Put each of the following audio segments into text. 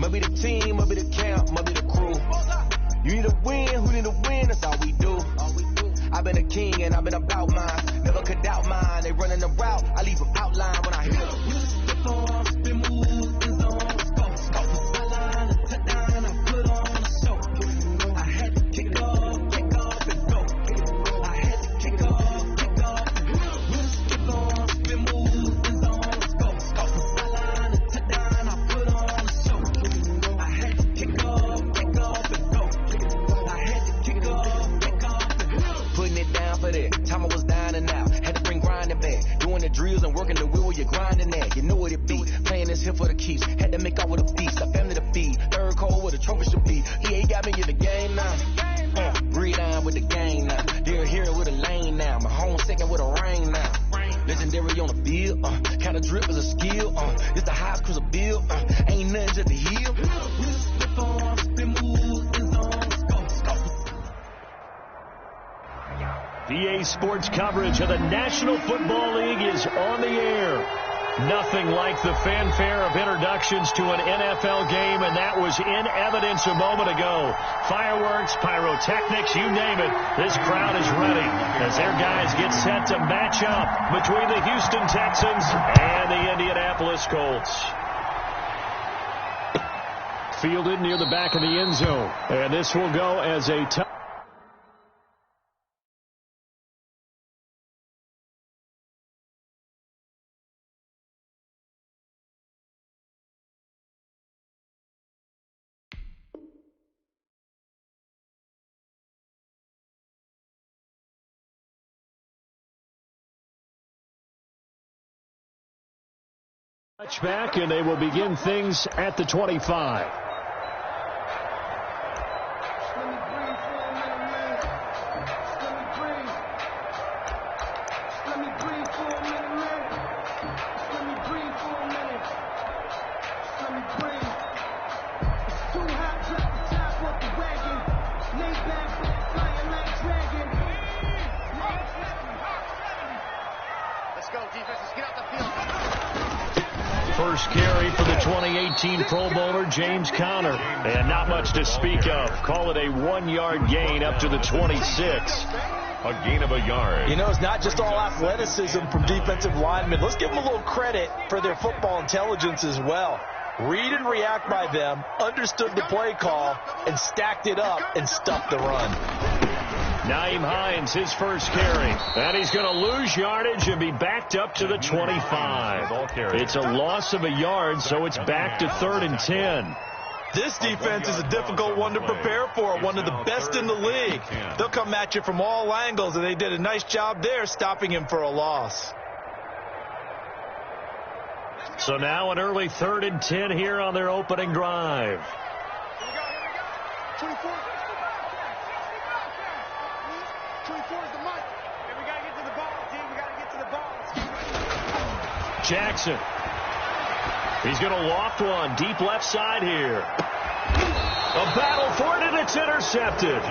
Might be the team, might be the camp, might be the crew. You need a win, who need a win? That's all we do. I've been a king and I've been about mine. Never could doubt mine. They running the route, I leave them outline when I hit them. Spin move, end zone, let's go. Go for sideline, a touchdown, I put on a show. I had to kick off and go. I had to kick off and go. Spin move, end zone, let's go. Go for sideline, a touchdown, I put on a show. I had to kick off and go. I had to kick off and go. Putting it down for that. Time I was down and out. Had to bring grinding back. Doing the drills and working the wheel where you're grinding at. You know what it be. Playing this here for the keeps. Had to make out with a feast. A family to feed. Third cold where the trophy should be. EA got me in the game now. Breathe on with the game now. They're here with a lane now. My home second with a rain now. Legendary on the field. Kind of drip is a skill. It's the highest cruiser bill. Ain't nothing just to heal. Spin move, end zone, let's go. EA Sports coverage of the National Football League is on the air. Nothing like the fanfare of introductions to an NFL game, and that was in evidence a moment ago. Fireworks, pyrotechnics, you name it. This crowd is ready as their guys get set to match up between the Houston Texans and the Indianapolis Colts. Fielded near the back of the end zone, and this will go as a touchback, and they will begin things at the 25. First carry for the 2018 Pro Bowler, James Conner. And not much to speak of. Call it a 1-yard gain up to the 26. A gain of a yard. You know, it's not just all athleticism from defensive linemen. Let's give them a little credit for their football intelligence as well. Read and react by them, understood the play call, and stacked it up and stuffed the run. Nyheim Hines, his first carry. And he's going to lose yardage and be backed up to the 25. It's a loss of a yard, so it's back to 3rd and 10. This defense is a difficult one to prepare for, one of the best in the league. They'll come at you from all angles, and they did a nice job there stopping him for a loss. So now an early 3rd and 10 here on their opening drive. 24 is the mark. And we got to get to the ball, team. We got to get to the ball. Jackson. He's going to loft one deep left side here. A battle for it, and it's intercepted.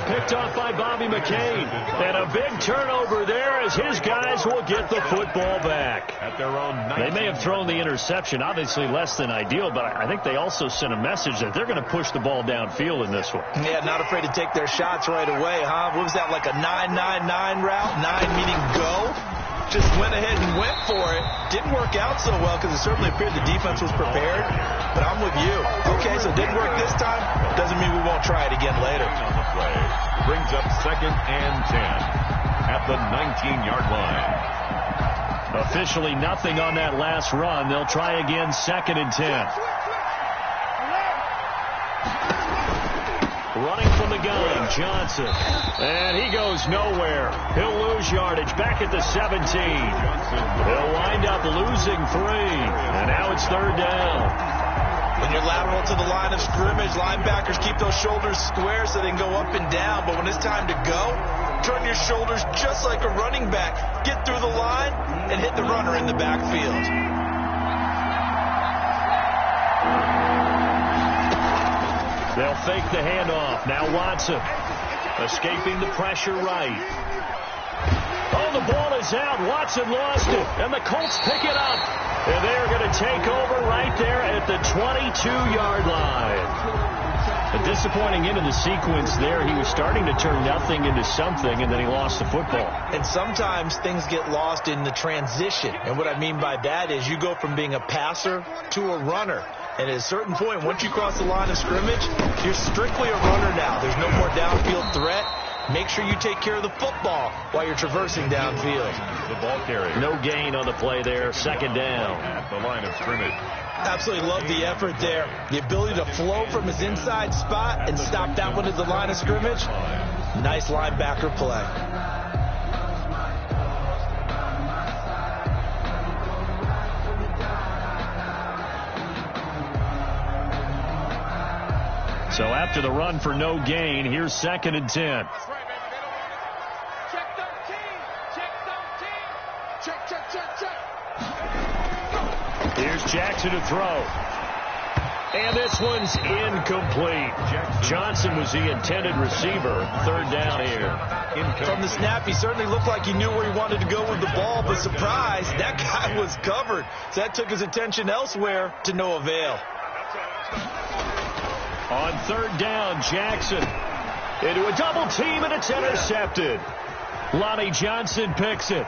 Picked off by Bobby McCain. And a big turnover there as his guys will get the football back. At their own 19. They may have thrown the interception, obviously less than ideal, but I think they also sent a message that they're going to push the ball downfield in this one. Yeah, not afraid to take their shots right away, huh? What was that, like a 9-9-9 route? 9 meaning go? Just went ahead and went for it. Didn't work out so well because it certainly appeared the defense was prepared. But I'm with you. Okay, so it didn't work this time. Doesn't mean we won't try it again later. On the play brings up 2nd and 10 at the 19-yard line. Officially nothing on that last run. They'll try again 2nd and 10. Running from the gun, Johnson. And he goes nowhere. He'll lose yardage back at the 17. They'll wind up losing 3. And now it's 3rd down. When you're lateral to the line of scrimmage, linebackers keep those shoulders square so they can go up and down. But when it's time to go, turn your shoulders just like a running back. Get through the line and hit the runner in the backfield. They'll fake the handoff. Now Watson escaping the pressure right. Oh, the ball is goes out. Watson lost it, and the Colts pick it up. And they're going to take over right there at the 22-yard line. A disappointing end of the sequence there. He was starting to turn nothing into something, and then he lost the football. And sometimes things get lost in the transition. And what I mean by that is you go from being a passer to a runner. And at a certain point, once you cross the line of scrimmage, you're strictly a runner now. There's no more downfield threat. Make sure you take care of the football while you're traversing downfield. The ball carrier. No gain on the play there. Second down. At the line of scrimmage. Absolutely love the effort there. The ability to flow from his inside spot and stop that one at the line of scrimmage. Nice linebacker play. So after the run for no gain, here's 2nd and 10. That's right, baby. They don't want it. Check 13. Check 13. Check. Here's Jackson to throw. And this one's incomplete. Johnson was the intended receiver. 3rd down here. From the snap, he certainly looked like he knew where he wanted to go with the ball, but surprise, that guy was covered. So that took his attention elsewhere to no avail. On 3rd down, Jackson into a double team, and it's intercepted. Lonnie Johnson picks it.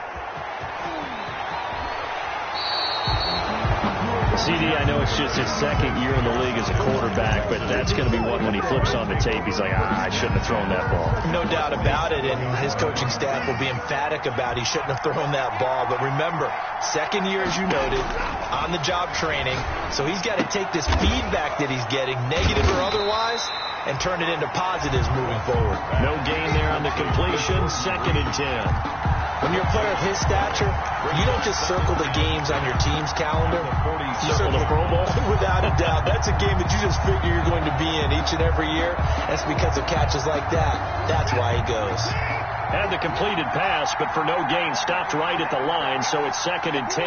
CD, I know it's just his 2nd year in the league as a quarterback, but that's going to be one when he flips on the tape. He's like, I shouldn't have thrown that ball. No doubt about it, and his coaching staff will be emphatic about he shouldn't have thrown that ball. But remember, 2nd year, as you noted, on-the-job training, so he's got to take this feedback that he's getting, negative or otherwise, and turn it into positives moving forward. No gain there on the completion. 2nd and 10. When you're a player of his stature, you don't just circle the games on your team's calendar. You circle the Pro Bowl? Without a doubt. That's a game that you just figure you're going to be in each and every year. That's because of catches like that. That's why he goes. Had the completed pass, but for no gain, stopped right at the line, so it's 2nd and 10.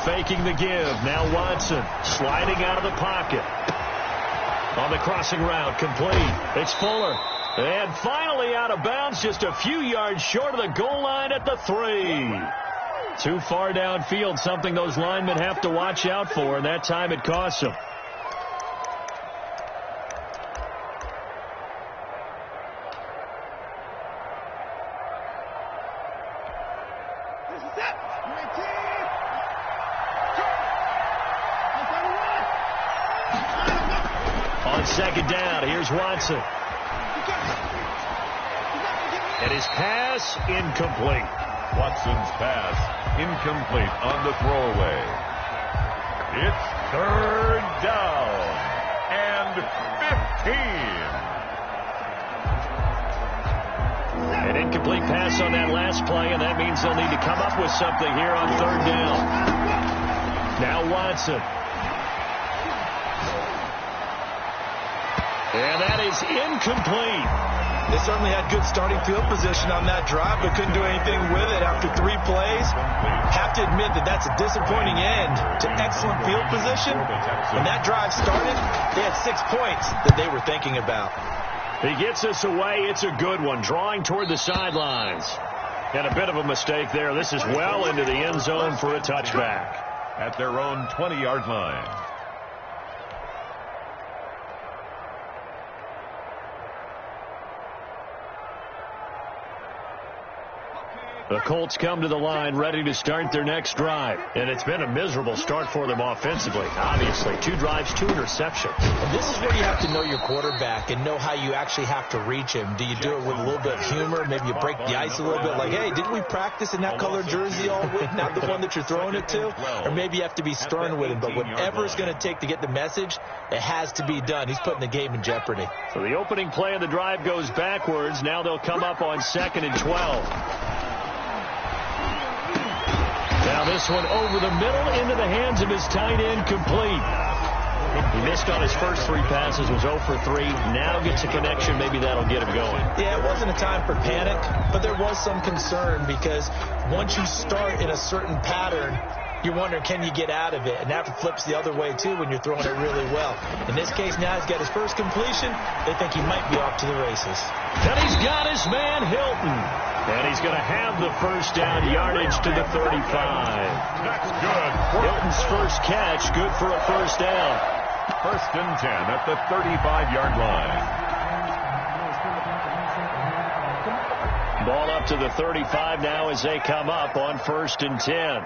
Faking the give. Now Watson sliding out of the pocket. On the crossing route, complete. It's Fuller. And finally out of bounds, just a few yards short of the goal line at the 3. Too far downfield, something those linemen have to watch out for, and that time it costs them. On 2nd down, here's Watson. And his pass incomplete. Watson's pass incomplete on the throwaway. It's 3rd down and 15. An incomplete pass on that last play, and that means they'll need to come up with something here on 3rd down. Now Watson. And that is incomplete. They certainly had good starting field position on that drive, but couldn't do anything with it after 3 plays. Have to admit that that's a disappointing end to excellent field position. When that drive started, they had 6 points that they were thinking about. He gets us away. It's a good one, drawing toward the sidelines. And a bit of a mistake there. This is well into the end zone for a touchback. At their own 20-yard line. The Colts come to the line ready to start their next drive. And it's been a miserable start for them offensively. Obviously, 2 drives, 2 interceptions. And this is where you have to know your quarterback and know how you actually have to reach him. Do you do it with a little bit of humor? Maybe you break the ice a little bit. Like, hey, didn't we practice in that color jersey all week? Not the one that you're throwing it to? Or maybe you have to be stern with him. But whatever it's going to take to get the message, it has to be done. He's putting the game in jeopardy. So the opening play of the drive goes backwards. Now they'll come up on 2nd and 12. Now this one over the middle into the hands of his tight end, complete. He missed on his first 3 passes, was 0 for 3. Now gets a connection. Maybe that'll get him going. Yeah, it wasn't a time for panic, but there was some concern because once you start in a certain pattern, you're wondering, can you get out of it? And that flips the other way, too, when you're throwing it really well. In this case, now he's got his first completion. They think he might be off to the races. And he's got his man, Hilton. And he's going to have the first down, yardage to the 35. That's good. Hilton's first catch, good for a first down. 1st and 10 at the 35-yard line. Ball up to the 35 now as they come up on 1st and 10.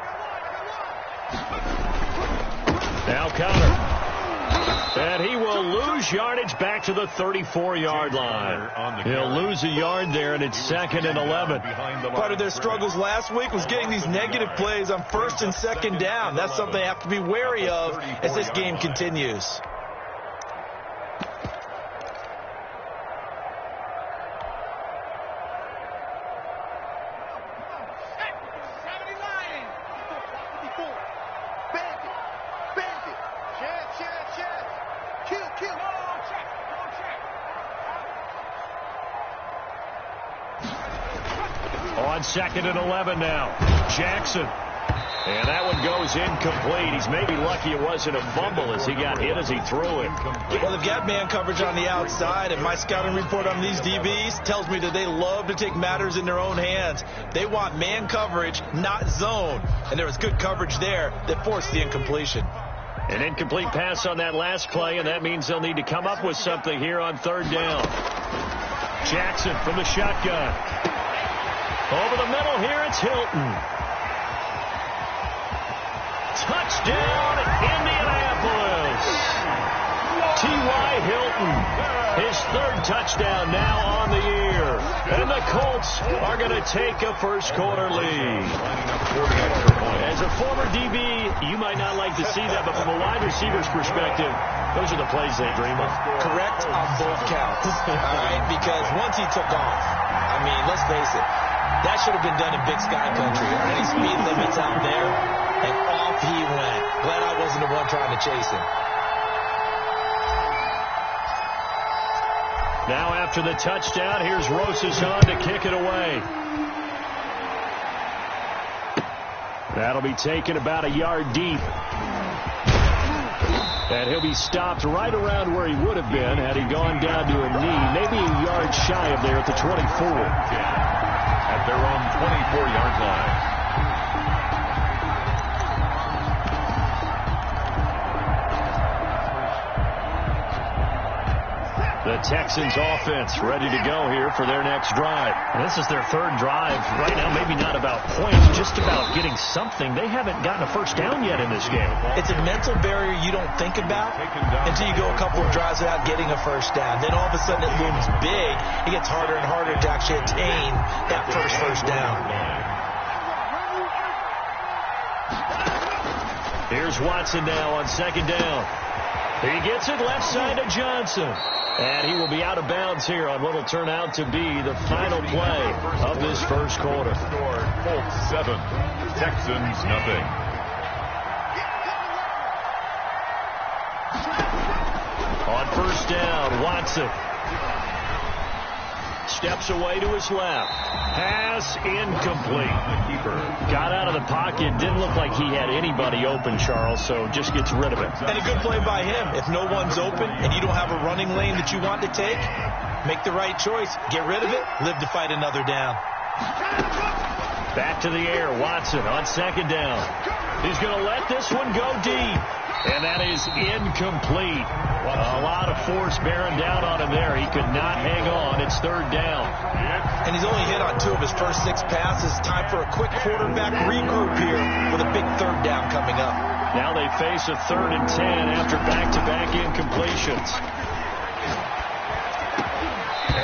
Now Connor. And he will lose yardage back to the 34-yard line. He'll lose a yard there, and it's 2nd and 11. Part of their struggles last week was getting these negative plays on 1st and 2nd down. That's something they have to be wary of as this game continues. On 2nd and 11 now. Jackson. And that one goes incomplete. He's maybe lucky it wasn't a fumble as he got hit as he threw it. Well, they've got man coverage on the outside, and my scouting report on these DBs tells me that they love to take matters in their own hands. They want man coverage, not zone. And there was good coverage there that forced the incompletion. An incomplete pass on that last play, and that means they'll need to come up with something here on 3rd down. Jackson from the shotgun. Over the middle here, it's Hilton. Touchdown, Indianapolis. T.Y. Hilton, his 3rd touchdown now on the year. And the Colts are going to take a first-quarter lead. As a former DB, you might not like to see that, but from a wide receiver's perspective, those are the plays they dream of. Correct on both counts. All right, because once he took off, I mean, let's face it, that should have been done in Big Sky Country. Any speed limits out there, and off he went. Glad I wasn't the one trying to chase him. Now after the touchdown, here's Rosajon to kick it away. That'll be taken about a yard deep. And he'll be stopped right around where he would have been had he gone down to a knee, maybe a yard shy of there at the 24. At their own 24-yard line. The Texans offense ready to go here for their next drive. This is their 3rd drive. Right now, maybe not about points, just about getting something. They haven't gotten a first down yet in this game. It's a mental barrier you don't think about until you go a couple of drives without getting a first down. Then all of a sudden it looms big. It gets harder and harder to actually attain that first down. Here's Watson now on 2nd down. He gets it left side to Johnson. And he will be out of bounds here on what will turn out to be the final play of this first quarter. Colts 7, Texans nothing. On 1st down, Watson steps away to his left. Pass incomplete. Got out of the pocket. Didn't look like he had anybody open, Charles, so just gets rid of it. And a good play by him. If no one's open and you don't have a running lane that you want to take, make the right choice. Get rid of it. Live to fight another down. Back to the air. Watson on 2nd down. He's going to let this one go deep. And that is incomplete. A lot of force bearing down on him there. He could not hang on. It's 3rd down. And he's only hit on 2 of his first 6 passes. Time for a quick quarterback regroup here with a big 3rd down coming up. Now they face a 3rd and 10 after back-to-back incompletions.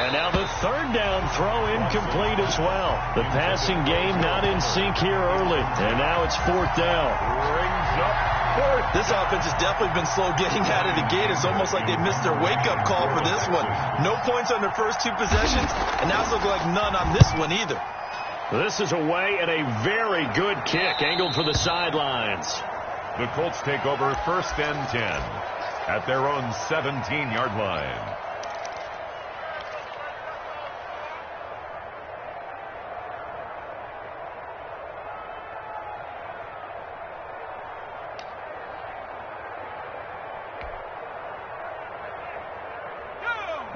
And now the 3rd down throw incomplete as well. The passing game not in sync here early. And now it's 4th down. Brings up 4th. This offense has definitely been slow getting out of the gate. It's almost like they missed their wake-up call for this one. No points on their first 2 possessions, and now it's looking like none on this one either. This is away and a very good kick angled for the sidelines. The Colts take over 1st and 10 at their own 17-yard line.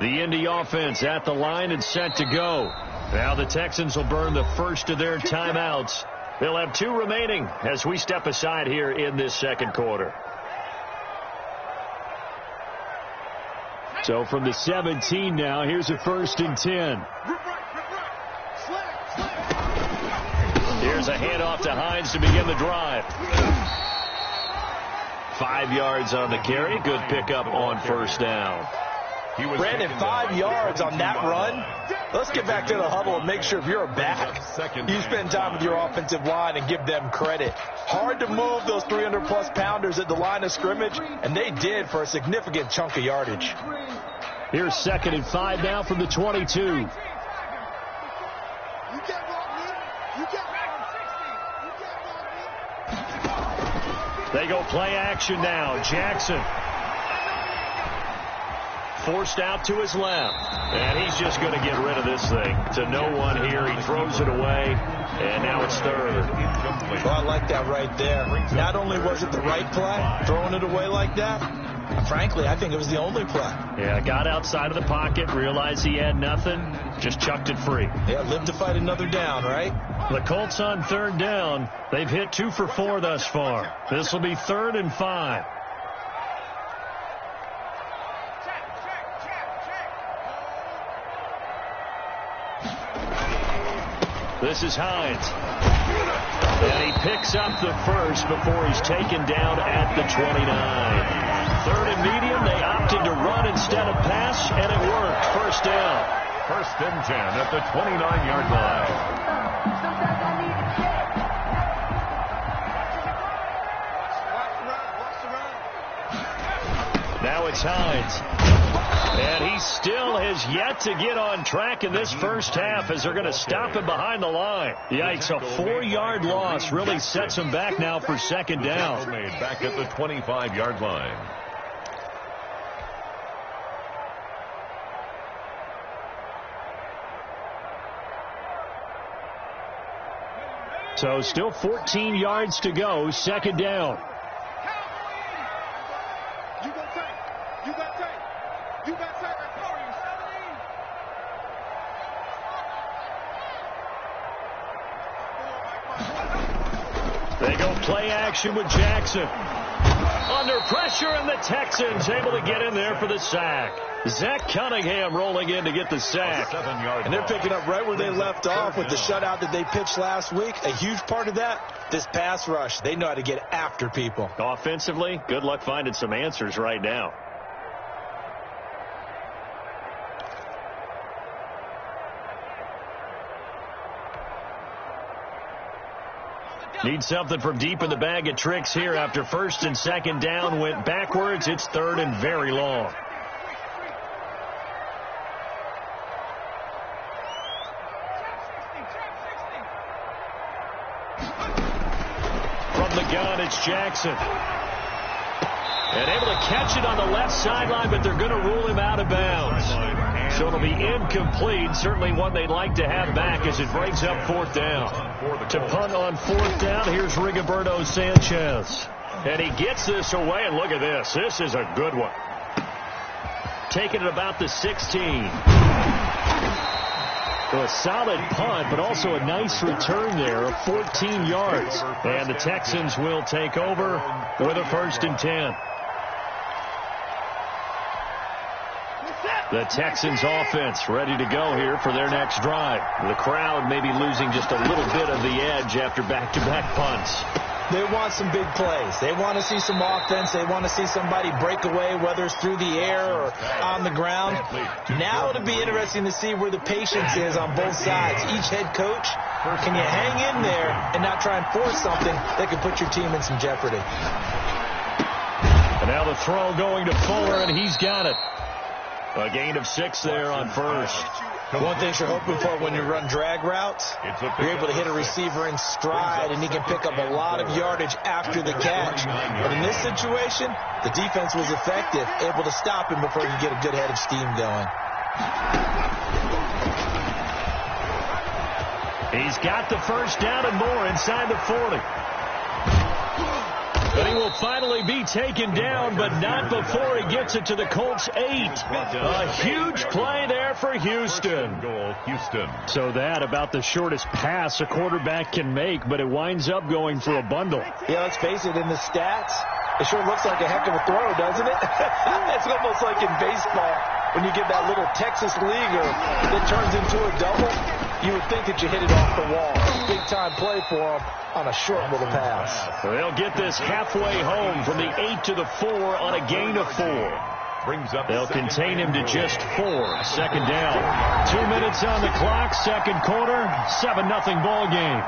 The Indy offense at the line and set to go. Now the Texans will burn the first of their timeouts. They'll have 2 remaining as we step aside here in this second quarter. So from the 17 now, here's a 1st and 10. Here's a handoff to Hines to begin the drive. 5 yards on the carry. Good pickup on 1st down. Brandon, 5 yards on that run. Let's get back to the huddle and make sure if you're a back, you spend time with your offensive line and give them credit. Hard to move those 300-plus pounders at the line of scrimmage, and they did for a significant chunk of yardage. Here's 2nd and 5 now from the 22. They go play action now. Jackson forced out to his left. And he's just going to get rid of this thing to no one here. He throws it away, and now it's 3rd. Well, I like that right there. Not only was it the right play, throwing it away like that, frankly, I think it was the only play. Yeah, got outside of the pocket, realized he had nothing, just chucked it free. Yeah, live to fight another down, right? The Colts on 3rd down. They've hit 2 for 4 thus far. This will be 3rd and 5. This is Hines. And he picks up the first before he's taken down at the 29. 3rd and medium. They opted to run instead of pass, and it worked. 1st down. 1st and 10 at the 29-yard line. Now it's Hines. And he still has yet to get on track in this first half as they're going to stop him behind the line. Yikes, a 4-yard loss really sets him back now for 2nd down. Made back at the 25-yard line. So still 14 yards to go, 2nd down. They go play action with Jackson. Under pressure, and the Texans able to get in there for the sack. Zach Cunningham rolling in to get the sack. And they're picking up right where they left off with the shutout that they pitched last week. A huge part of that, this pass rush. They know how to get after people. Offensively, good luck finding some answers right now. Need something from deep in the bag of tricks here after 1st and 2nd down went backwards. It's 3rd and very long. From the gun, it's Jackson. And able to catch it on the left sideline, but they're going to rule him out of bounds. So it'll be incomplete. Certainly one they'd like to have back as it breaks up 4th down. To punt on 4th down, here's Rigoberto Sanchez. And he gets this away, and look at this. This is a good one. Taking it about the 16. So a solid punt, but also a nice return there of 14 yards. And the Texans will take over with a 1st and 10. The Texans offense ready to go here for their next drive. The crowd may be losing just a little bit of the edge after back-to-back punts. They want some big plays. They want to see some offense. They want to see somebody break away, whether it's through the air or on the ground. Now it'll be interesting to see where the patience is on both sides. Each head coach, can you hang in there and not try and force something that could put your team in some jeopardy? And now the throw going to Fuller, and he's got it. A gain of 6 there on 1st. One thing you're hoping for when you run drag routes, you're able to hit a receiver in stride, and he can pick up a lot of yardage after the catch. But in this situation, the defense was effective, able to stop him before you get a good head of steam going. He's got the 1st down and more inside the 40. But he will finally be taken down, but not before he gets it to the Colts 8. A huge play there for Houston. Goal, Houston. So that about the shortest pass a quarterback can make, but it winds up going for a bundle. Yeah, let's face it, in the stats, it sure looks like a heck of a throw, doesn't it? It's almost like in baseball when you get that little Texas leaguer that turns into a double. You would think that you hit it off the wall. Big-time play for him on a short little pass. They'll get this halfway home from the 8 to the 4 on a gain of 4. They'll contain him to just 4. Second down. 2 minutes on the clock. Second quarter. 7-0 ball game.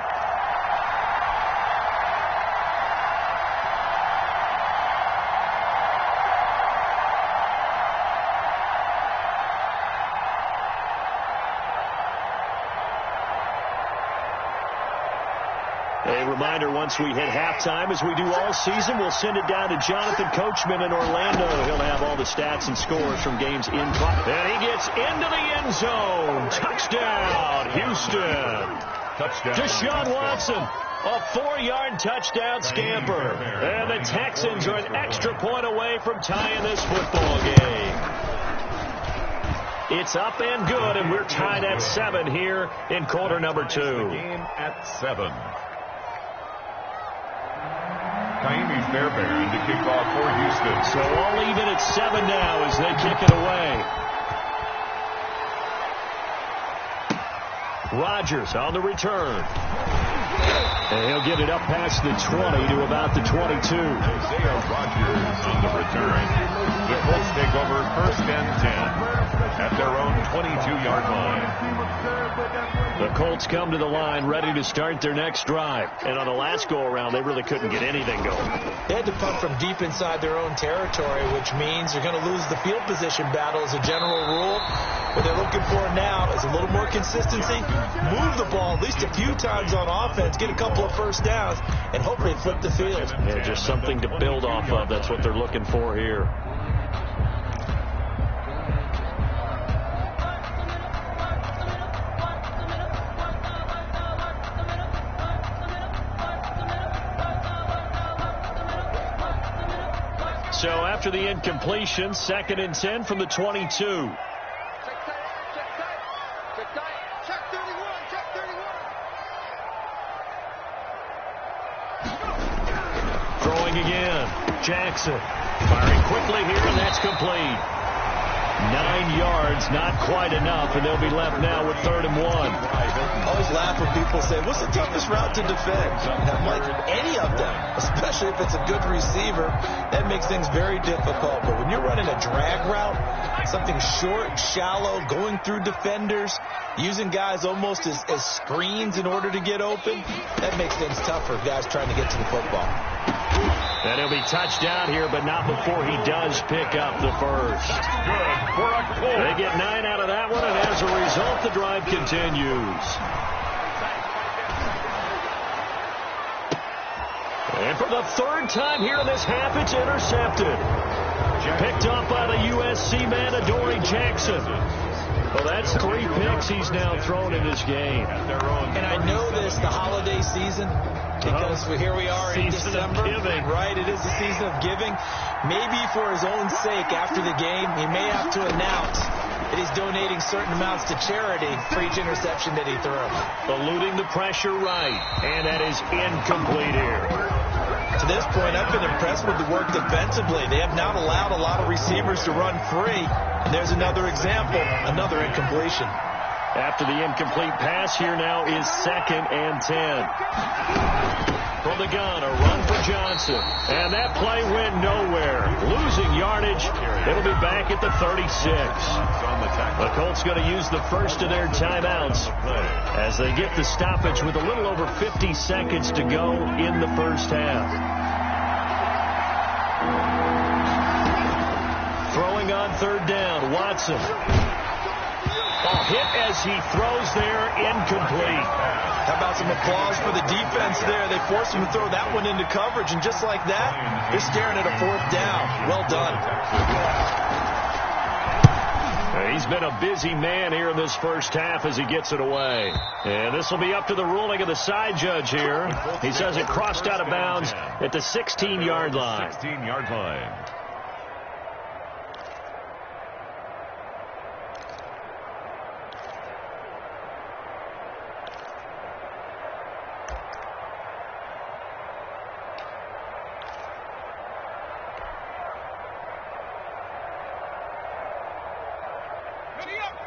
A reminder, once we hit halftime, as we do all season, we'll send it down to Jonathan Coachman in Orlando. He'll have all the stats and scores from games in play. And he gets into the end zone. Touchdown, Houston. Touchdown. Deshaun Watson, a 4-yard touchdown scamper. And the Texans are an extra point away from tying this football game. It's up and good, and we're tied at 7 here in quarter number 2. The game at 7. Taimi Fairbairn to kick off for Houston. So all even at 7 now as they kick it away. Rodgers on the return. And he'll get it up past the 20 to about the 22. Isaiah Rodgers on the return. The Colts take over 1st and 10 at their own 22-yard line. The Colts come to the line ready to start their next drive. And on the last go-around, they really couldn't get anything going. They had to punt from deep inside their own territory, which means they're going to lose the field position battle as a general rule. What they're looking for now is a little more consistency, move the ball at least a few times on offense, get a couple of first downs, and hopefully flip the field. Yeah, just something to build off of. That's what they're looking for here. So after the incompletion, 2nd and 10 from the 22. Check 31. Throwing again. Jackson firing quickly here, and that's complete. 9 yards, not quite enough, and they'll be left now with 3rd and 1. I always laugh when people say, what's the toughest route to defend? And I'm like, any of them, especially if it's a good receiver, that makes things very difficult. But when you're running a drag route, something short, shallow, going through defenders, using guys almost as screens in order to get open, that makes things tough for guys trying to get to the football. And he'll be touched down here, but not before he does pick up the first. Good for a Colt. They get 9 out of that one, and as a result, the drive continues. And for the 3rd time here in this half, it's intercepted. Picked up by the USC man, Adoree Jackson. Well, that's 3 picks he's now thrown in this game. And I know this, the holiday season, because here we are in December. Right, it is the season of giving. Maybe for his own sake, after the game, he may have to announce that he's donating certain amounts to charity for each interception that he throws. Eluding the pressure right, and that is incomplete here. To this point, I've been impressed with the work defensively. They have not allowed a lot of receivers to run free. And there's another example, another incompletion. After the incomplete pass, here now is 2nd and 10. From the gun, a run for Johnson. And that play went nowhere. Losing yardage. It'll be back at the 36. The Colts going to use the first of their timeouts as they get the stoppage with a little over 50 seconds to go in the first half. Throwing on 3rd down, Watson. Hit as he throws there, incomplete. How about some applause for the defense there? They forced him to throw that one into coverage, and just like that, they're staring at a 4th down. Well done. He's been a busy man here in this first half as he gets it away. And this will be up to the ruling of the side judge here. He says it crossed out of bounds at the 16-yard line. 16-yard line.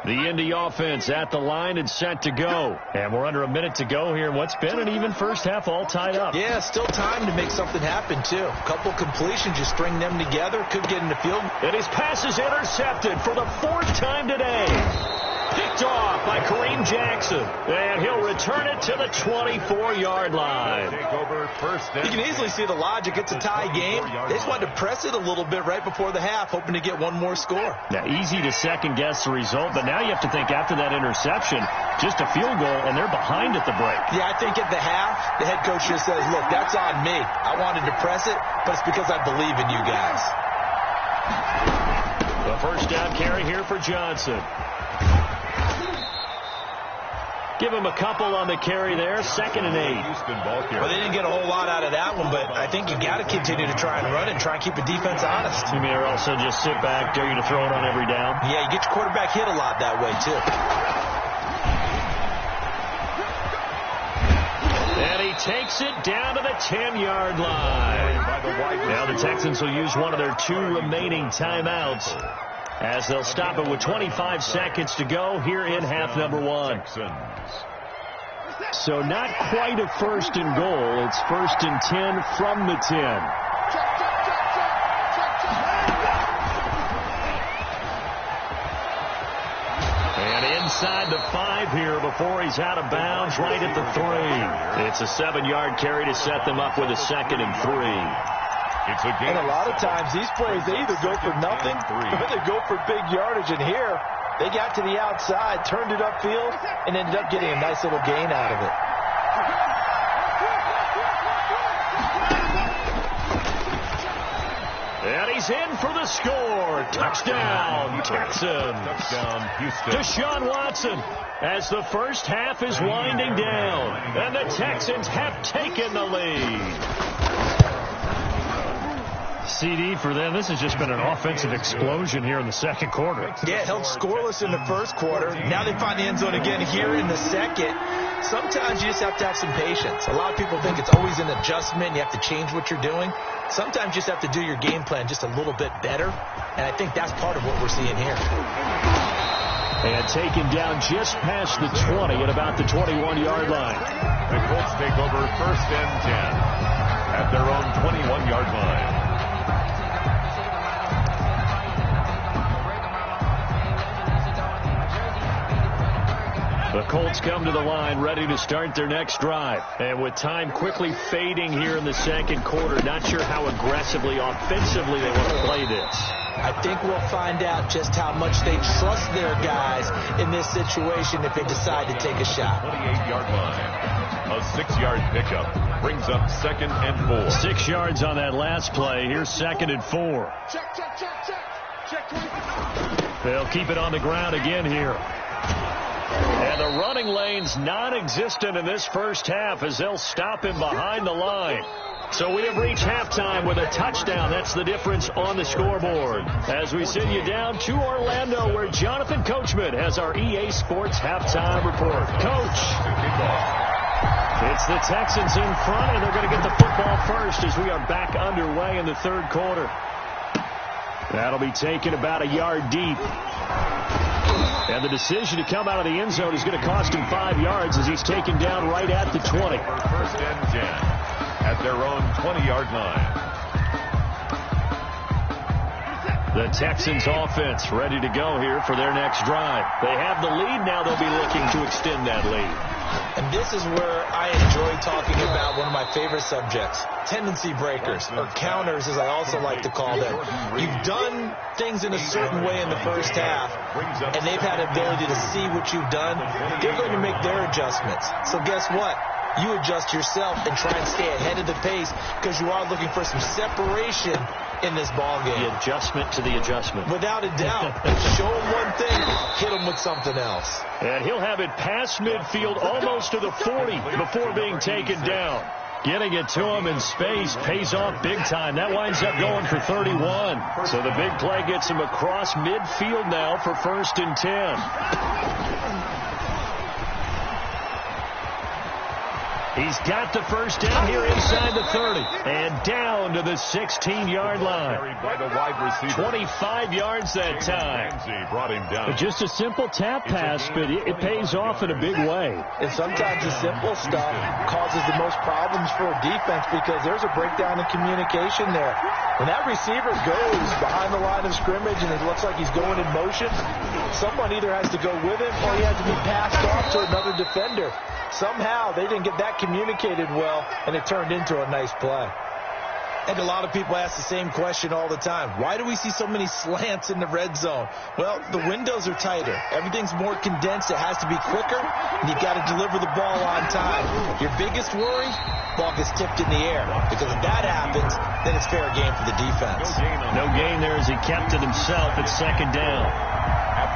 The Indy offense at the line and set to go. And we're under a minute to go here. What's been an even first half all tied up. Yeah, still time to make something happen, too. A couple completions, just string them together. Could get in the field. And his pass is intercepted for the 4th time today. Picked off by Kareem Jackson. And he'll return it to the 24-yard line. Take over first down. You can easily see the logic. It's a tie game. They just wanted to press it a little bit right before the half, hoping to get one more score. Now, easy to second-guess the result, but now you have to think after that interception, just a field goal, and they're behind at the break. Yeah, I think at the half, the head coach just says, look, that's on me. I wanted to press it, but it's because I believe in you guys. The first down carry here for Johnson. Give him a couple on the carry there. 2nd and 8. Houston ball carrier. Well, they didn't get a whole lot out of that one, but I think you got to continue to try and run and try and keep the defense honest. You may also just sit back, dare you to throw it on every down. Yeah, you get your quarterback hit a lot that way, too. And he takes it down to the 10-yard line. Now the Texans will use one of their 2 remaining timeouts, as they'll stop it with 25 seconds to go here in half number 1. So not quite a 1st and goal. It's 1st and 10 from the 10. And inside the 5 here before he's out of bounds, right at the 3. It's a 7-yard carry to set them up with a 2nd and 3. And a lot of times these plays, they either go for nothing or they go for big yardage. And here, they got to the outside, turned it upfield, and ended up getting a nice little gain out of it. And he's in for the score. Touchdown, Texans. Touchdown, Houston. Deshaun Watson, as the first half is winding down, and the Texans have taken the lead. CD for them. This has just been an offensive explosion here in the second quarter. Yeah, held scoreless in the first quarter. Now they find the end zone again here in the second. Sometimes you just have to have some patience. A lot of people think it's always an adjustment. You have to change what you're doing. Sometimes you just have to do your game plan just a little bit better. And I think that's part of what we're seeing here. And taken down just past the 20 at about the 21-yard line. The Colts take over 1st and 10 at their own 21-yard line. The Colts come to the line ready to start their next drive. And with time quickly fading here in the second quarter, not sure how aggressively, offensively they want to play this. I think we'll find out just how much they trust their guys in this situation if they decide to take a shot. 28-yard line. A 6-yard pickup brings up 2nd and 4. 6 yards on that last play. Here's 2nd and 4. They'll keep it on the ground again here. And the running lane's non-existent in this first half as they'll stop him behind the line. So we have reached halftime with a touchdown. That's the difference on the scoreboard. As we send you down to Orlando, where Jonathan Coachman has our EA Sports halftime report. Coach, it's the Texans in front, and they're going to get the football first as we are back underway in the third quarter. That'll be taken about a yard deep. And the decision to come out of the end zone is going to cost him 5 yards as he's taken down right at the 20. 1st and 10 at their own 20-yard line. The Texans offense ready to go here for their next drive. They have the lead. Now they'll be looking to extend that lead. And this is where I enjoy talking about one of my favorite subjects, tendency breakers, or counters as I also like to call them. You've done things in a certain way in the first half, and they've had an ability to see what you've done. They're going to make their adjustments. So guess what? You adjust yourself and try and stay ahead of the pace because you are looking for some separation in this ball game. The adjustment to the adjustment. Without a doubt. Show them one thing, like something else. And he'll have it past midfield almost to the 40 before being taken down. Getting it to him in space pays off big time. That winds up going for 31. So the big play gets him across midfield now for 1st and 10. He's got the first down here inside the 30 and down to the 16-yard line. 25 yards that time. Brought him down. Just a simple tap pass, but it pays off in a big way. And sometimes the simple stuff causes the most problems for a defense because there's a breakdown in communication there. When that receiver goes behind the line of scrimmage and it looks like he's going in motion, someone either has to go with him or he has to be passed off to another defender. Somehow they didn't get that communicated well, and it turned into a nice play. And a lot of people ask the same question all the time. Why do we see so many slants in the red zone? Well, the windows are tighter. Everything's more condensed. It has to be quicker, and you've got to deliver the ball on time. Your biggest worry, ball gets tipped in the air. Because if that happens, then it's fair game for the defense. No gain there as he kept it himself at 2nd down.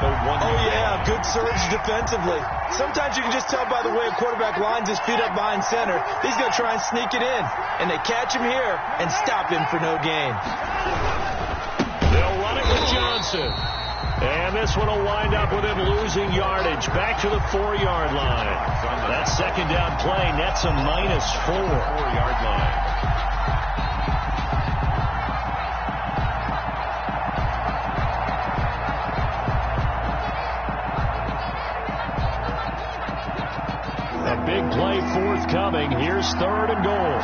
Oh, yeah, good surge defensively. Sometimes you can just tell by the way a quarterback lines his feet up behind center. He's going to try and sneak it in. And they catch him here and stop him for no gain. They'll run it with Johnson. And this one will wind up with him losing yardage back to the 4-yard line. That 2nd down play nets a -4. 4-yard line. Big play forthcoming. Here's 3rd and goal.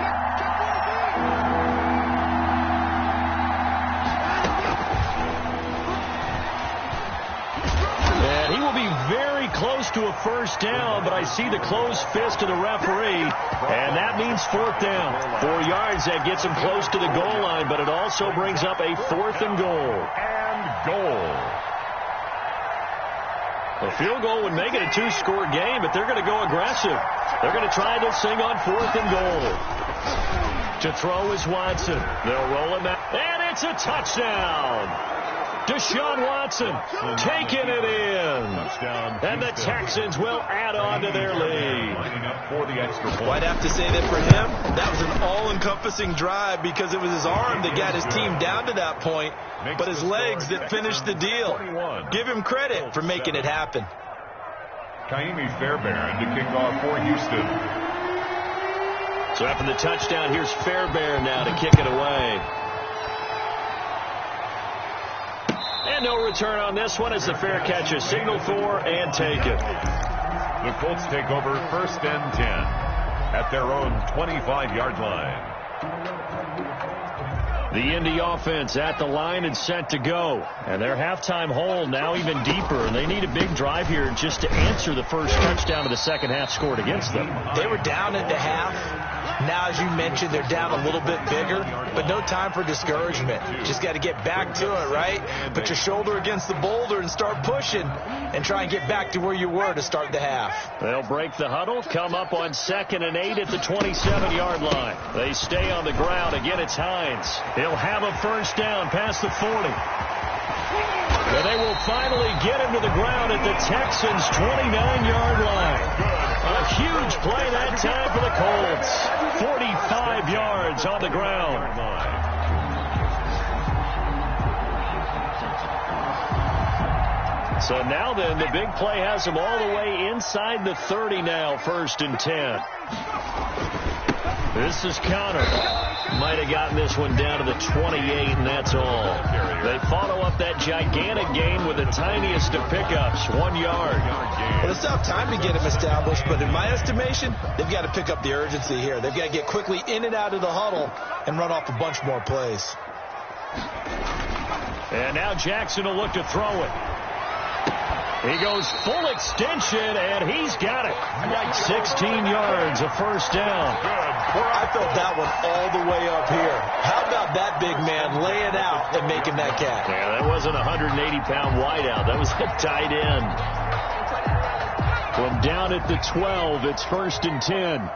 And he will be very close to a 1st down, but I see the closed fist of the referee, and that means 4th down. 4 yards, that gets him close to the goal line, but it also brings up a 4th and goal. And goal. A field goal would make it a 2-score game, but they're going to go aggressive. They're going to try this thing on 4th and goal. To throw is Watson. They'll roll him out, and it's a touchdown. Deshaun Watson taking it in. And the Texans will add on to their lead. Well, I'd have to say that for him, that was an all-encompassing drive because it was his arm that got his team down to that point, but his legs that finished the deal. Give him credit for making it happen. Kaimi Fairbairn to kick off for Houston. So after the touchdown, here's Fairbairn now to kick it away. And no return on this one as the fair catch is signaled for and taken. The Colts take over 1st and 10 at their own 25-yard line. The Indy offense at the line and set to go. And their halftime hole now even deeper. And they need a big drive here just to answer the first touchdown of the second half scored against them. They were down at the half. Now, as you mentioned, they're down a little bit bigger, but no time for discouragement. Just got to get back to it, right? Put your shoulder against the boulder and start pushing and try and get back to where you were to start the half. They'll break the huddle, come up on 2nd and 8 at the 27-yard line. They stay on the ground. Again, it's Hines. He'll have a 1st down past the 40. And they will finally get him to the ground at the Texans' 29-yard line. A huge play that time for the Colts. 45 yards on the ground. So now then, the big play has him all the way inside the 30 now, 1st and 10. This is Connor. Might have gotten this one down to the 28, and that's all. They follow up that gigantic gain with the tiniest of pickups, 1 yard. Well, it's not time to get him established, but in my estimation, they've got to pick up the urgency here. They've got to get quickly in and out of the huddle and run off a bunch more plays. And now Jackson will look to throw it. He goes full extension, and he's got it. 16 yards, a 1st down. I felt that one all the way up here. How about that big man laying out and making that catch? Yeah, that wasn't a 180-pound wideout. That was a tight end. From down at the 12, it's 1st and 10.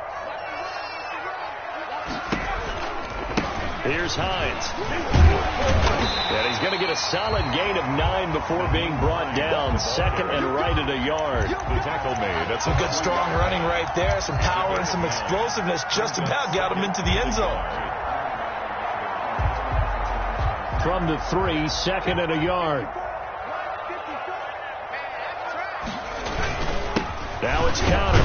Here's Hines. And he's going to get a solid gain of 9 before being brought down. Second and right at a yard. The tackle made. That's Some good strong running right there. Some power and some explosiveness. Just about got him into the end zone. From the 3, second and a yard. Now it's Counter.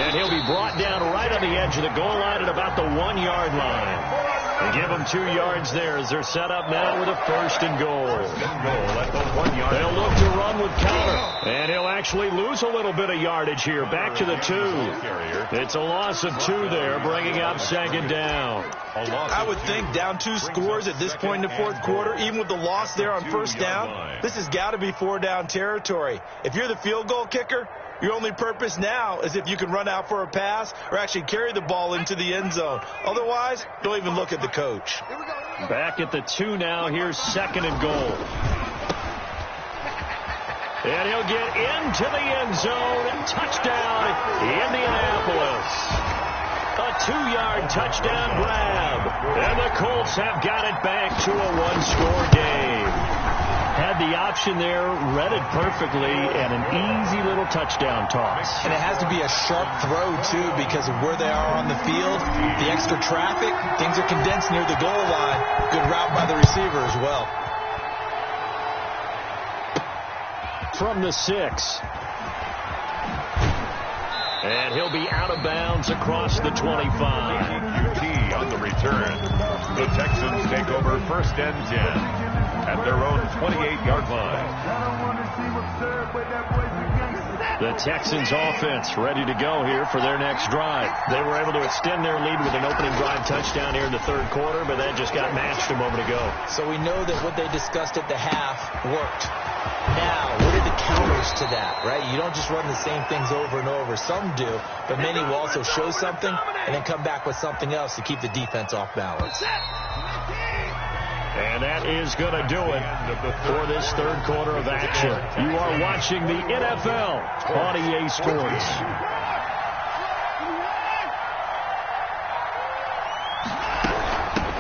And he'll be brought down right on the edge of the goal line at about the 1-yard line. They give him 2 yards there as they're set up now with a first and goal. They'll look to run with Counter. And he'll actually lose a little bit of yardage here. Back to the 2. It's a loss of 2 there, bringing up second down. I would think down 2 scores at this point in the fourth quarter, even with the loss there on first down, this has got to be 4-down territory. If you're the field goal kicker, your only purpose now is if you can run out for a pass or actually carry the ball into the end zone. Otherwise, don't even look at the coach. Back at the 2 now. Here's second and goal. And he'll get into the end zone. Touchdown, Indianapolis. A 2-yard touchdown grab. And the Colts have got it back to a 1-score game. Had the option there, read it perfectly, and an easy little touchdown toss. And it has to be a sharp throw, too, because of where they are on the field. The extra traffic, things are condensed near the goal line. Good route by the receiver as well. From the 6. And he'll be out of bounds across the 25. UT on the return. The Texans take over first and 10 at their own 28-yard line. The Texans offense ready to go here for their next drive. They were able to extend their lead with an opening drive touchdown here in the third quarter, but that just got matched a moment ago. So we know that what they discussed at the half worked. Now, what are the counters to that, right? You don't just run the same things over and over. Some do, but many will also show something and then come back with something else to keep the defense off balance. And that is going to do it for this third quarter of action. You are watching the NFL on EA Sports.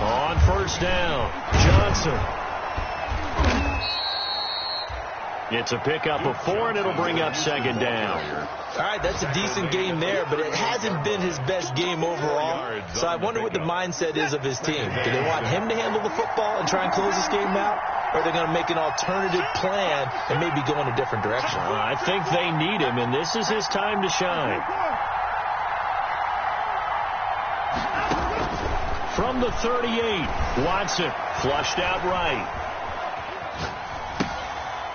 On first down, Johnson. It's a pickup of 4, and it'll bring up second down. All right, that's a decent game there, but it hasn't been his best game overall. So I wonder what the mindset is of his team. Do they want him to handle the football and try and close this game out? Or are they going to make an alternative plan and maybe go in a different direction? I think they need him, and this is his time to shine. From the 38, Watson flushed out right.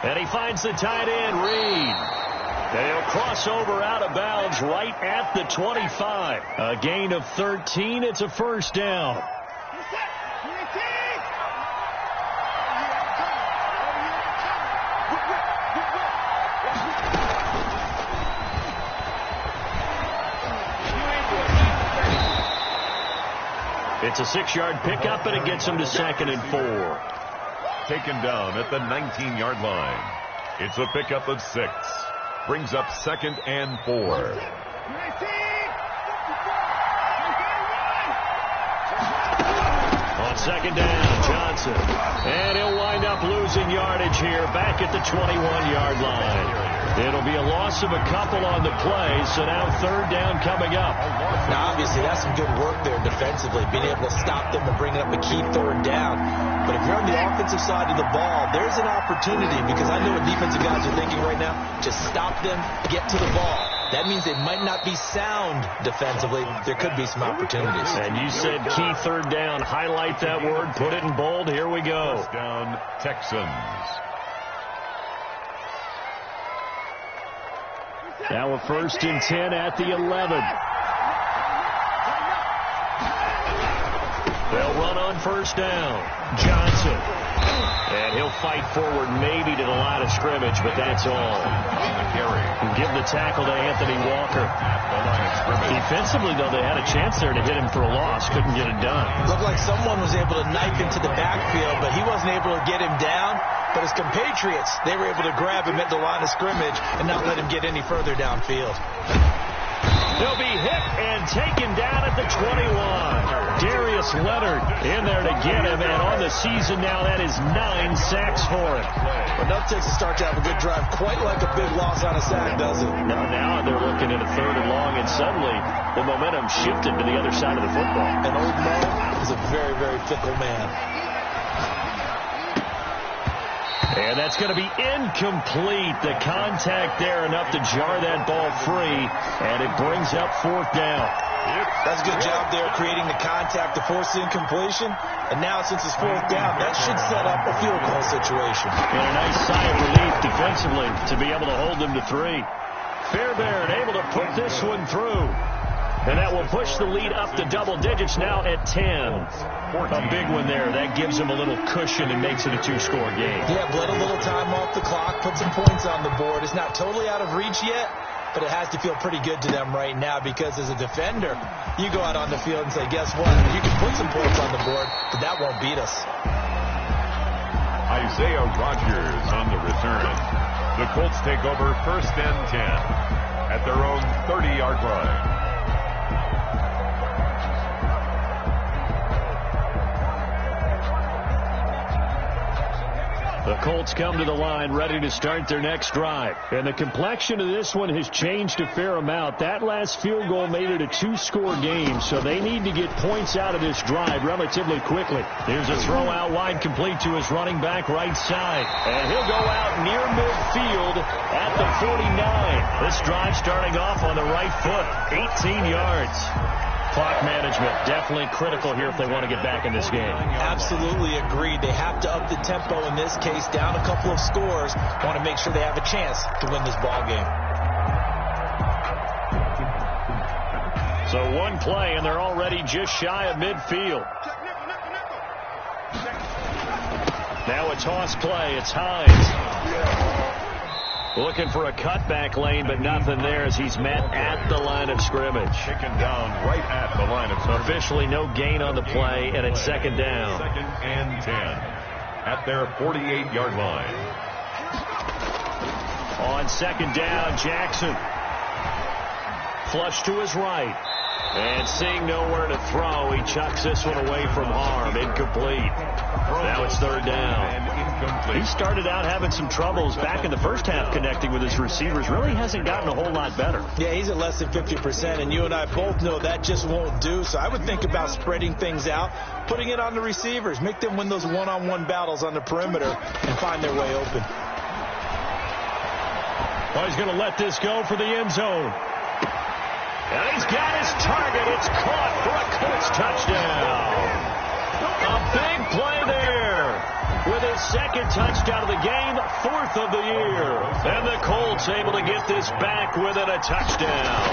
And he finds the tight end, Reed. And he'll cross over out of bounds right at the 25. A gain of 13. It's a first down. It's a 6-yard pickup, and it gets him to second and 4. Taken down at the 19-yard line. It's a pickup of 6. Brings up second and 4. On second down, Johnson. And he'll wind up losing yardage here back at the 21-yard line. It'll be a loss of a couple on the play, so now third down coming up. Now, obviously, that's some good work there defensively, being able to stop them and bringing up a key third down. But if you're on the offensive side of the ball, there's an opportunity, because I know what defensive guys are thinking right now. Just stop them, get to the ball. That means they might not be sound defensively. There could be some opportunities. And you said key third down. Highlight that word. Put it in bold. Here we go. First down, Texans. Now a first and 10 at the 11. They'll run on first down. Johnson. And he'll fight forward maybe to the line of scrimmage, but that's all. And give the tackle to Anthony Walker. Defensively, though, they had a chance there to hit him for a loss. Couldn't get it done. Looked like someone was able to knife into the backfield, but he wasn't able to get him down. But his compatriots, they were able to grab him at the line of scrimmage and not let him get any further downfield. He'll be hit and taken down at the 21. Darius Leonard in there to get him, and on the season now, that is 9 sacks for him. Well, no takes to start to have a good drive, quite like a big loss on a sack, does it? No, now they're looking at a 3rd and long, and suddenly the momentum shifted to the other side of the football. And old Mo is a very, very fickle man. And that's going to be incomplete. The contact there enough to jar that ball free, and it brings up 4th down. That's a good job there creating the contact to force the incompletion. And now since it's 4th down, that should set up a field goal situation. And a nice sigh of relief defensively to be able to hold them to 3. Fairbairn able to put this one through. And that will push the lead up to double digits now at 10. A big one there. That gives them a little cushion and makes it a 2-score game. Yeah, bled a little time off the clock, put some points on the board. It's not totally out of reach yet, but it has to feel pretty good to them right now because as a defender, you go out on the field and say, guess what? You can put some points on the board, but that won't beat us. Isaiah Rodgers on the return. The Colts take over 1st and 10 at their own 30-yard line. The Colts come to the line ready to start their next drive. And the complexion of this one has changed a fair amount. That last field goal made it a 2-score game, so they need to get points out of this drive relatively quickly. Here's a throw out wide complete to his running back right side. And he'll go out near midfield at the 49. This drive starting off on the right foot, 18 yards. Clock management definitely critical here if they want to get back in this game. Absolutely agreed. They have to up the tempo in this case, down a couple of scores. Want to make sure they have a chance to win this ball game. So one play, and they're already just shy of midfield. Now a toss play. It's Hines. Looking for a cutback lane, but nothing there as he's met at the line of scrimmage. Taken down right at the line of scrimmage. Officially no gain on the play, and it's 2nd down. 2nd and 10 at their 48-yard line. On 2nd down, Jackson. Flush to his right. And seeing nowhere to throw, he chucks this one away from harm. Incomplete. Now it's 3rd down. He started out having some troubles back in the first half connecting with his receivers. Really hasn't gotten a whole lot better. Yeah, he's at less than 50%, and you and I both know that just won't do. So I would think about spreading things out, putting it on the receivers, make them win those one-on-one battles on the perimeter, and find their way open. Well, he's going to let this go for the end zone. And he's got his target. It's caught for a Colts touchdown. A big play there with his 2nd touchdown of the game, 4th of the year. And the Colts able to get this back within a touchdown.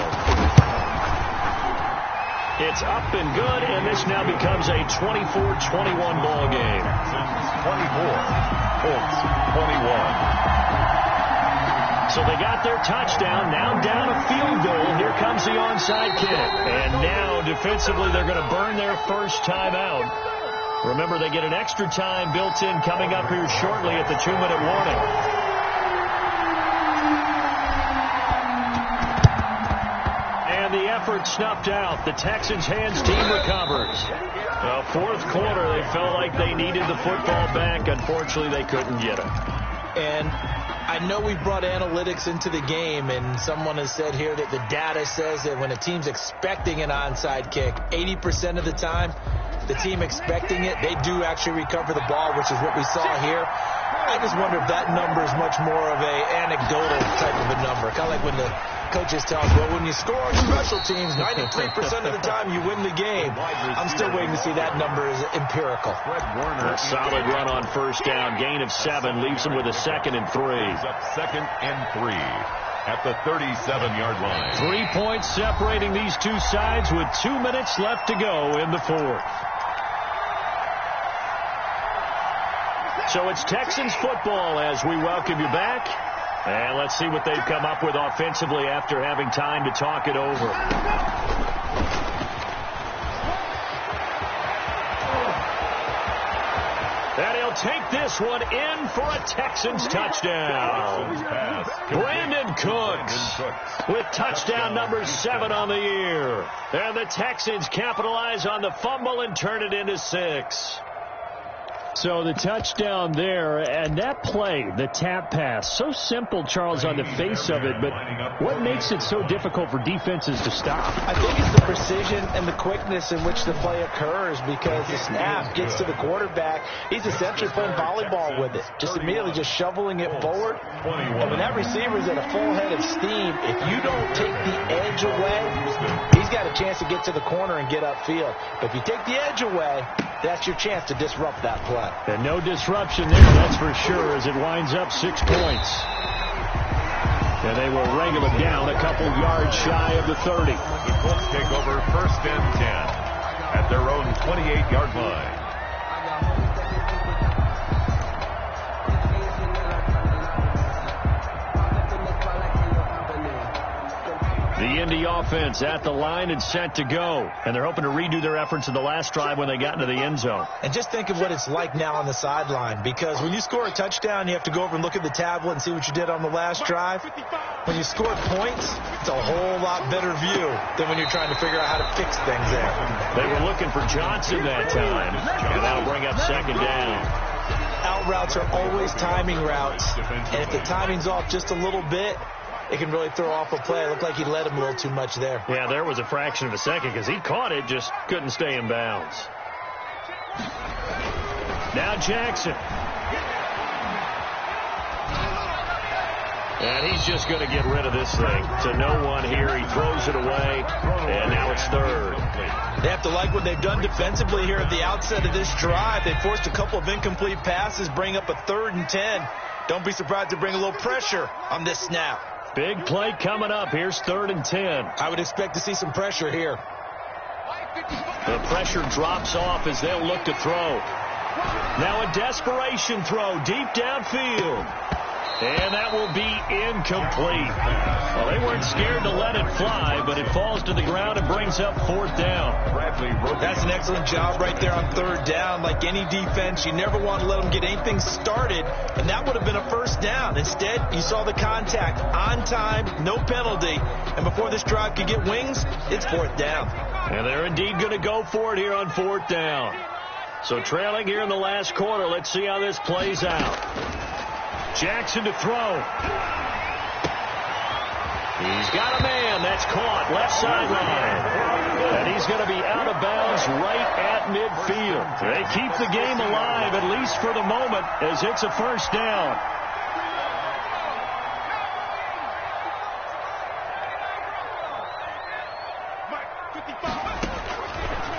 It's up and good, and this now becomes a 24-21 ball game. 24, Colts 21. So they got their touchdown, now down a field goal. Here comes the onside kick. And now defensively they're going to burn their first timeout. Remember, they get an extra time built in coming up here shortly at the 2-minute warning. And the effort snuffed out. The Texans' hands team recovers. 4th quarter, they felt like they needed the football back. Unfortunately, they couldn't get it. And I know we brought analytics into the game, and someone has said here that the data says that when a team's expecting an onside kick, 80% of the time, the team expecting it, they do actually recover the ball, which is what we saw here. I just wonder if that number is much more of a anecdotal type of a number. Kind of like when the coaches tell us, well, when you score on special teams, 93% of the time you win the game. I'm still waiting to see that number is empirical. A solid run on 1st down. Gain of 7 leaves him with a 2nd and 3. Up 2nd and 3 at the 37-yard line. 3 points separating these two sides with 2 minutes left to go in the 4th. So it's Texans football as we welcome you back. And let's see what they've come up with offensively after having time to talk it over. And he'll take this one in for a Texans touchdown. Brandon Cooks with touchdown number 7 on the year. And the Texans capitalize on the fumble and turn it into 6. So the touchdown there, and that play, the tap pass, so simple, Charles, on the face of it, but what makes it so difficult for defenses to stop? I think it's the precision and the quickness in which the play occurs, because the snap gets to the quarterback. He's essentially playing volleyball with it, just immediately just shoveling it forward. And when that receiver's at a full head of steam, if you don't take the edge away, he's got a chance to get to the corner and get upfield. But if you take the edge away, that's your chance to disrupt that play. And no disruption there, that's for sure, as it winds up 6 points. And they will wrangle it down a couple yards shy of the 30. The Colts take over 1st and 10 at their own 28-yard line. The Indy offense at the line and set to go. And they're hoping to redo their efforts in the last drive when they got into the end zone. And just think of what it's like now on the sideline, because when you score a touchdown, you have to go over and look at the tablet and see what you did on the last drive. When you score points, it's a whole lot better view than when you're trying to figure out how to fix things there. They were looking for Johnson that time, and that'll bring up 2nd down. Out routes are always timing routes, and if the timing's off just a little bit, it can really throw off a play. It looked like he let him a little too much there. Yeah, there was a fraction of a second because he caught it, just couldn't stay in bounds. Now Jackson. And he's just going to get rid of this thing. To no one here. He throws it away, and now it's 3rd. They have to like what they've done defensively here at the outset of this drive. They forced a couple of incomplete passes, bring up a 3rd and 10. Don't be surprised to bring a little pressure on this snap. Big play coming up. Here's 3rd and 10. I would expect to see some pressure here. The pressure drops off as they'll look to throw. Now a desperation throw deep downfield. And that will be incomplete. Well, they weren't scared to let it fly, but it falls to the ground and brings up 4th down. That's an excellent job right there on 3rd down. Like any defense, you never want to let them get anything started, and that would have been a 1st down. Instead, you saw the contact on time, no penalty, and before this drive could get wings, it's 4th down. And they're indeed going to go for it here on 4th down. So trailing here in the last quarter, let's see how this plays out. Jackson to throw. He's got a man. That's caught. Left sideline. And he's going to be out of bounds right at midfield. They keep the game alive, at least for the moment, as it's a 1st down.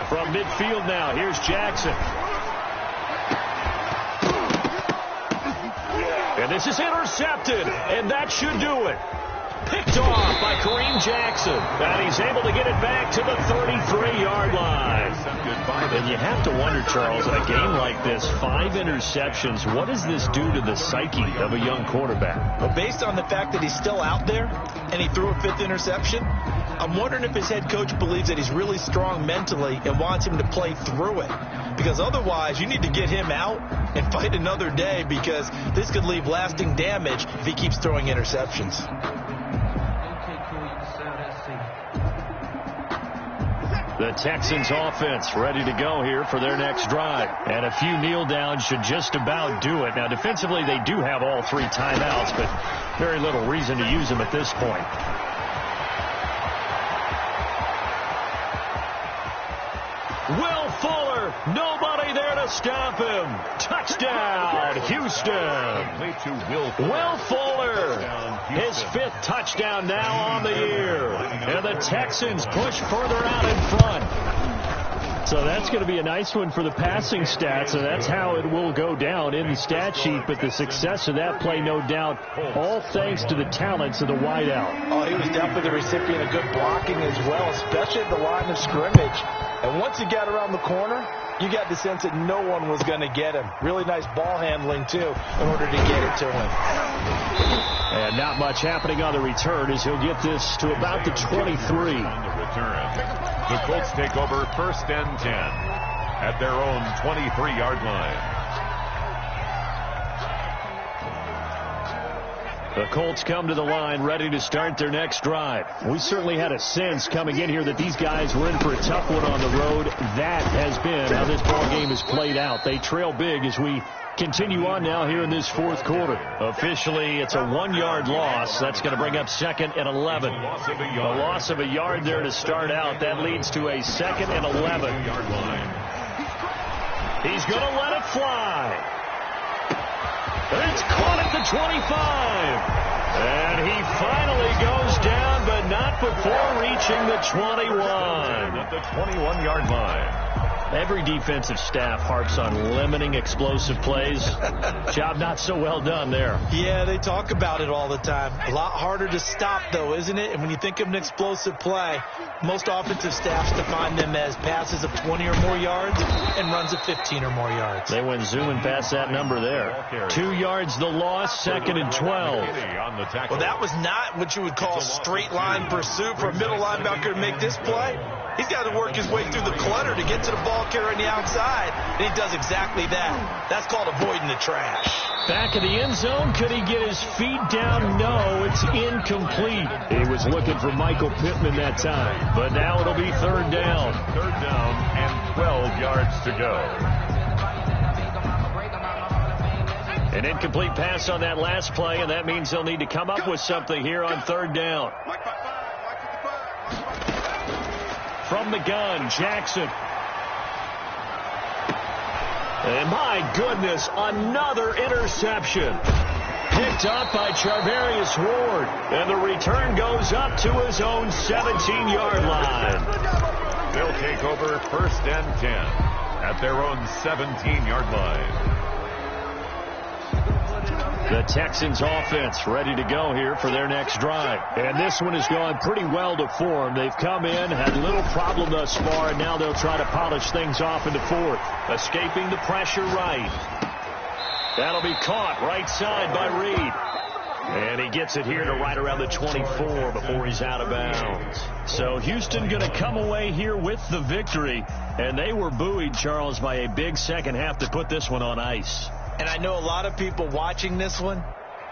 From midfield now, here's Jackson. And this is intercepted, and that should do it. Picked off by Kareem Jackson. And he's able to get it back to the 33-yard line. And you have to wonder, Charles, in a game like this, 5 interceptions, what does this do to the psyche of a young quarterback? Well, based on the fact that he's still out there and he threw a 5th interception, I'm wondering if his head coach believes that he's really strong mentally and wants him to play through it. Because otherwise, you need to get him out and fight another day, because this could leave lasting damage if he keeps throwing interceptions. The Texans offense ready to go here for their next drive. And a few kneel downs should just about do it. Now, defensively, they do have all 3 timeouts, but very little reason to use them at this point. Will Fuller, nobody there to stop him. Touchdown, Houston. Will Fuller, his 5th touchdown now on the year. And the Texans push further out in front. So that's going to be a nice one for the passing stats, and that's how it will go down in the stat sheet. But the success of that play, no doubt, all thanks to the talents of the wideout. Oh, he was definitely the recipient of good blocking as well, especially at the line of scrimmage. And once he got around the corner, you got the sense that no one was going to get him. Really nice ball handling, too, in order to get it to him. And not much happening on the return as he'll get this to about the 23. The Colts take over 1st and 10 at their own 23-yard line. The Colts come to the line ready to start their next drive. We certainly had a sense coming in here that these guys were in for a tough one on the road. That has been how this ball game has played out. They trail big as we continue on now here in this fourth quarter. Officially, it's a 1-yard loss. That's going to bring up 2nd and 11. A loss of a yard there to start out. That leads to a 2nd and 11. He's going to let it fly. It's caught at the 25. And he finally goes down, but not before reaching the 21. At the 21-yard line. Every defensive staff harps on limiting explosive plays. Job not so well done there. Yeah, they talk about it all the time. A lot harder to stop, though, isn't it? And when you think of an explosive play, most offensive staffs define them as passes of 20 or more yards and runs of 15 or more yards. They went zooming past that number there. 2 yards the loss, 2nd and 12. Well, that was not what you would call straight line pursuit for a middle linebacker to make this play. He's got to work his way through the clutter to get to the ball carrier on the outside, and he does exactly that. That's called avoiding the trash. Back in the end zone, could he get his feet down? No, it's incomplete. He was looking for Michael Pittman that time, but now it'll be 3rd down. 3rd down and 12 yards to go. An incomplete pass on that last play, and that means they'll need to come up with something here on 3rd down. From the gun, Jackson. And my goodness, another interception. Picked up by Charvarius Ward. And the return goes up to his own 17-yard line. They'll take over 1st and 10 at their own 17-yard line. The Texans offense ready to go here for their next drive. And this one has gone pretty well to form. They've come in, had little problem thus far, and now they'll try to polish things off into 4th. Escaping the pressure right. That'll be caught right side by Reed. And he gets it here to right around the 24 before he's out of bounds. So Houston going to come away here with the victory. And they were buoyed, Charles, by a big second half to put this one on ice. And I know a lot of people watching this one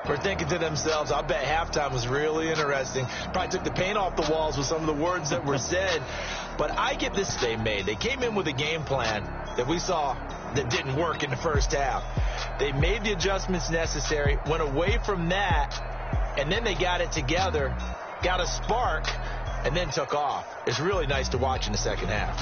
are thinking to themselves, I bet halftime was really interesting. Probably took the paint off the walls with some of the words that were said. But I get this they made. They came in with a game plan that we saw that didn't work in the first half. They made the adjustments necessary, went away from that, and then they got it together, got a spark, and then took off. It's really nice to watch in the second half.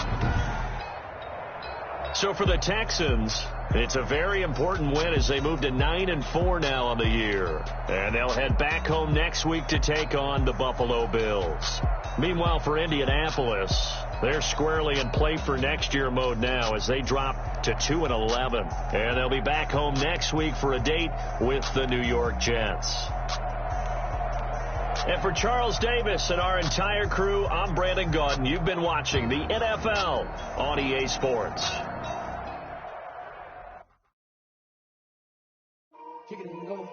So for the Texans, it's a very important win as they move to 9-4 now on the year. And they'll head back home next week to take on the Buffalo Bills. Meanwhile, for Indianapolis, they're squarely in play for next year mode now as they drop to 2-11. And they'll be back home next week for a date with the New York Jets. And for Charles Davis and our entire crew, I'm Brandon Gaudin. You've been watching the NFL on EA Sports. Kick it and go.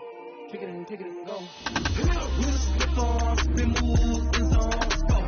Kick it and go. We'll slip on, spin moves, and zones. Go.